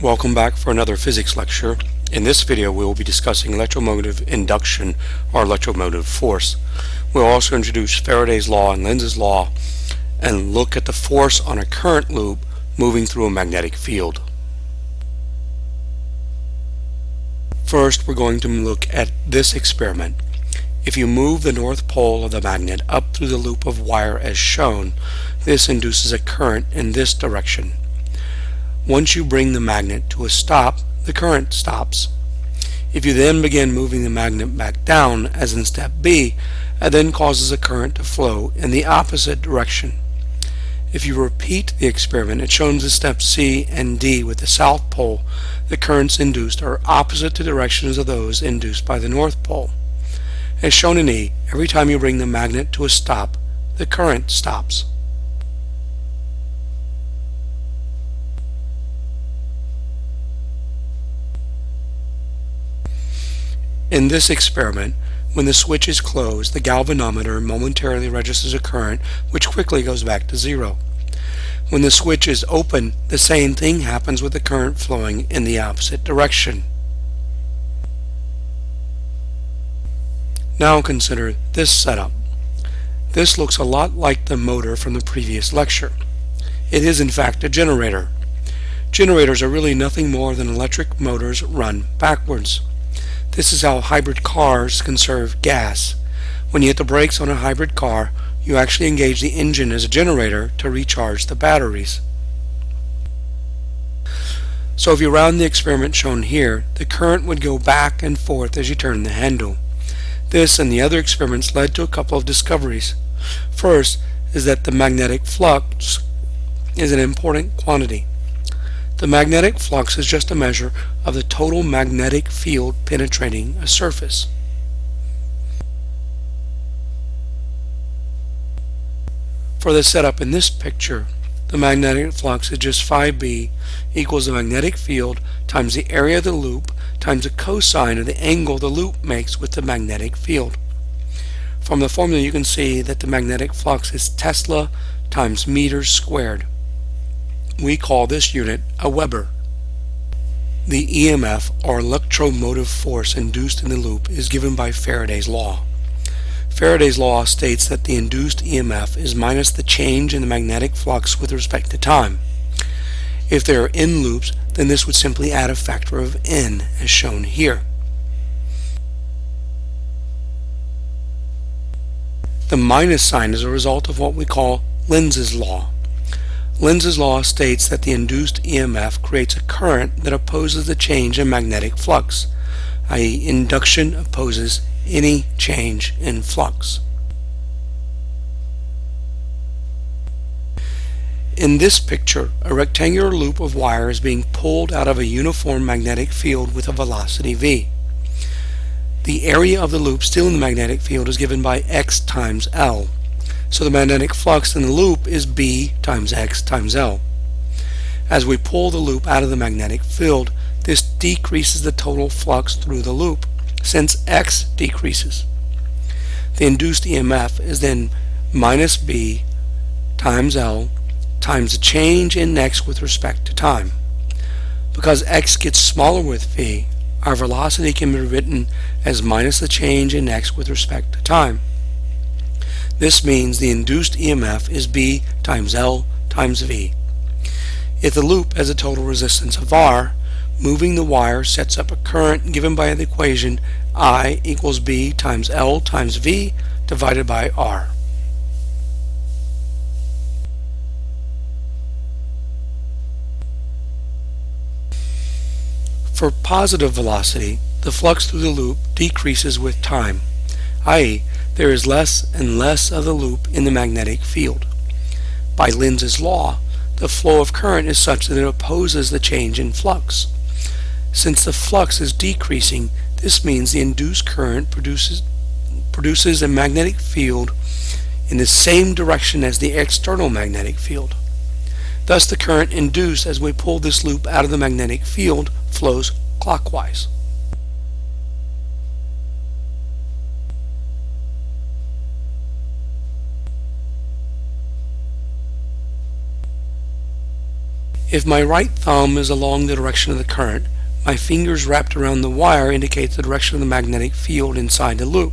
Welcome back for another physics lecture. In this video we will be discussing electromotive induction or electromotive force. We'll also introduce Faraday's law and Lenz's law and look at the force on a current loop moving through a magnetic field. First we're going to look at this experiment. If you move the north pole of the magnet up through the loop of wire as shown, this induces a current in this direction. Once you bring the magnet to a stop, the current stops. If you then begin moving the magnet back down, as in step B, it then causes a current to flow in the opposite direction. If you repeat the experiment, it shows in step C and D with the south pole, the currents induced are opposite to directions of those induced by the north pole. As shown in E, every time you bring the magnet to a stop, the current stops. In this experiment, when the switch is closed, the galvanometer momentarily registers a current which quickly goes back to zero. When the switch is open, the same thing happens with the current flowing in the opposite direction. Now consider this setup. This looks a lot like the motor from the previous lecture. It is in fact a generator. Generators are really nothing more than electric motors run backwards. This is how hybrid cars conserve gas. When you hit the brakes on a hybrid car, you actually engage the engine as a generator to recharge the batteries. So if you round the experiment shown here, the current would go back and forth as you turn the handle. This and the other experiments led to a couple of discoveries. First is that the magnetic flux is an important quantity. The magnetic flux is just a measure of the total magnetic field penetrating a surface. For the setup in this picture, the magnetic flux is just phi b equals the magnetic field times the area of the loop times the cosine of the angle the loop makes with the magnetic field. From the formula you can see that the magnetic flux is Tesla times meters squared. We call this unit a Weber. The EMF, or electromotive force, induced in the loop is given by Faraday's law. Faraday's law states that the induced EMF is minus the change in the magnetic flux with respect to time. If there are N loops, then this would simply add a factor of N, as shown here. The minus sign is a result of what we call Lenz's law. Lenz's law states that the induced EMF creates a current that opposes the change in magnetic flux, i.e. induction opposes any change in flux. In this picture, a rectangular loop of wire is being pulled out of a uniform magnetic field with a velocity v. The area of the loop still in the magnetic field is given by x times L. So the magnetic flux in the loop is B times X times L. As we pull the loop out of the magnetic field, this decreases the total flux through the loop, since X decreases. The induced EMF is then minus B times L times the change in X with respect to time. Because X gets smaller with V, our velocity can be written as minus the change in X with respect to time. This means the induced EMF is B times L times V. If the loop has a total resistance of R, moving the wire sets up a current given by the equation I equals B times L times V divided by R. For positive velocity, the flux through the loop decreases with time, i.e. there is less and less of the loop in the magnetic field. By Lenz's law, the flow of current is such that it opposes the change in flux. Since the flux is decreasing, this means the induced current produces a magnetic field in the same direction as the external magnetic field. Thus the current induced as we pull this loop out of the magnetic field flows clockwise. If my right thumb is along the direction of the current, my fingers wrapped around the wire indicate the direction of the magnetic field inside the loop.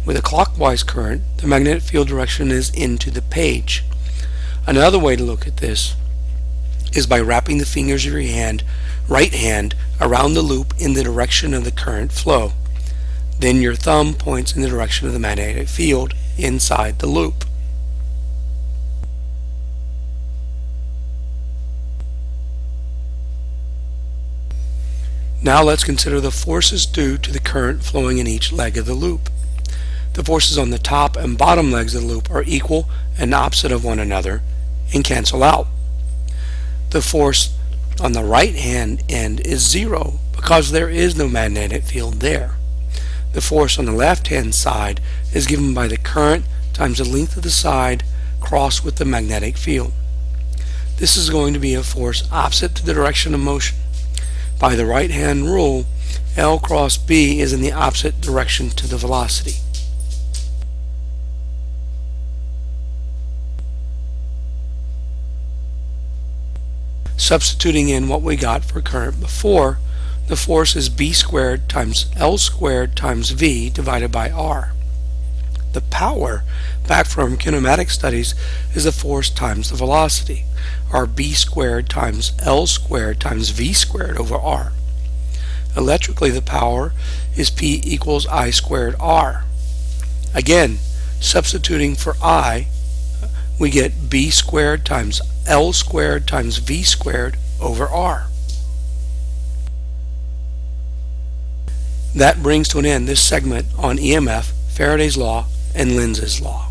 With a clockwise current, the magnetic field direction is into the page. Another way to look at this is by wrapping the fingers of your right hand around the loop in the direction of the current flow. Then your thumb points in the direction of the magnetic field inside the loop. Now let's consider the forces due to the current flowing in each leg of the loop. The forces on the top and bottom legs of the loop are equal and opposite of one another and cancel out. The force on the right hand end is zero because there is no magnetic field there. The force on the left hand side is given by the current times the length of the side crossed with the magnetic field. This is going to be a force opposite to the direction of motion. By the right hand rule, L cross B is in the opposite direction to the velocity. Substituting in what we got for current before, the force is B squared times L squared times V divided by R. The power, back from kinematic studies, is the force times the velocity, or B squared times L squared times V squared over R. Electrically, the power is P equals I squared R. Again, substituting for I, we get B squared times L squared times V squared over R. That brings to an end this segment on EMF, Faraday's law, and Lenz's law.